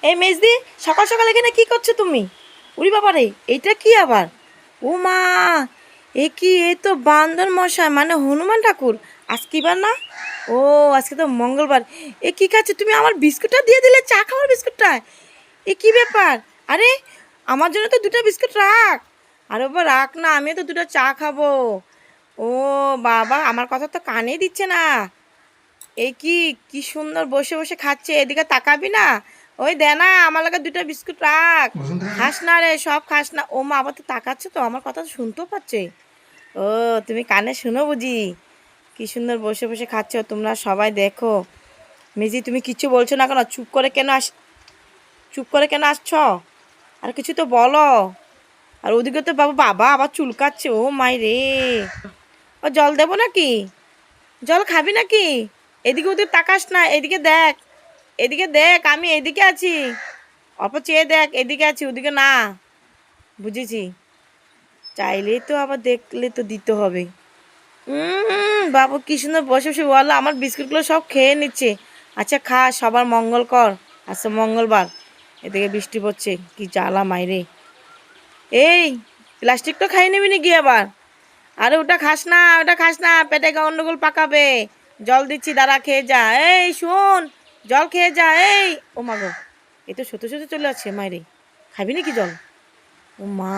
এই মেজদি, সকাল সকাল এখানে কি করছো তুমি? উরি বাবা রে, এইটা কি আবার? ও মা, এ কি? এই তো বান্দর মশাই, মানে হনুমান ঠাকুর। আজকে বার না? ও, আজকে তো মঙ্গলবার। এ কি খাচ্ছ তুমি? আমার বিস্কুটটা দিয়ে দিলে, চা খাওয়ার বিস্কুটটা। এ কি ব্যাপার? আরে, আমার জন্য তো দুটো বিস্কুট রাখ। আরে বাবা রাখ না, আমি তো দুটো চা খাবো। ও বাবা, আমার কথা তো কানে দিচ্ছে না। এই কি, কি সুন্দর বসে বসে খাচ্ছে, এদিকে তাকাবি না? ওই দে না, আমার লাগে দুটো বিস্কুট রাখ। খাস না রে, সব খাস না। ও মা, আবার তো তাকাচ্ছে, তো আমার কথা তো শুনতেও পাচ্ছে। ও, তুমি কানে শুনো বুঝি? কি সুন্দর বসে বসে খাচ্ছ তোমরা সবাই, দেখো। মিজি, তুমি কিচ্ছু বলছো না কেন? চুপ করে কেন আসছ? আর কিছু তো বলো। আর ওদিকে তো বাবা বাবা আবার চুলকাচ্ছে। ও মাই রে। ও, জল দেবো নাকি? জল খাবি নাকি? এদিকে ওদিকে তাকাস না, এদিকে দেখ। এদিকে দেখ, আমি এদিকে আছি। অল্প চেয়ে দেখ, এদিকে আছি, ওদিকে না। বুঝেছি। চাইলেই তো আবার দেখলে তো দিতে হবে। বাবু কি সুন্দর বসে বসে বলো, আমার বিস্কুটগুলো সব খেয়ে নিচ্ছে। আচ্ছা খা, সবার মঙ্গল কর। আচ্ছা মঙ্গলবার, এদিকে বৃষ্টি পড়ছে, কি জ্বালা মাইরে। এই, প্লাস্টিকটা খাই নিবি নাকি আবার? আরে ওটা খাস না, ওটা খাস না, পেটে গন্ডগোল পাকাবে। জল দিচ্ছি, দাঁড়া, খেয়ে যা। এই শোন, জল খেয়ে যা। এই, ও মা গো, এই তো সত্যি সত্যি চলে যাচ্ছে মাইরে। খাবি নাকি জল? ও মা।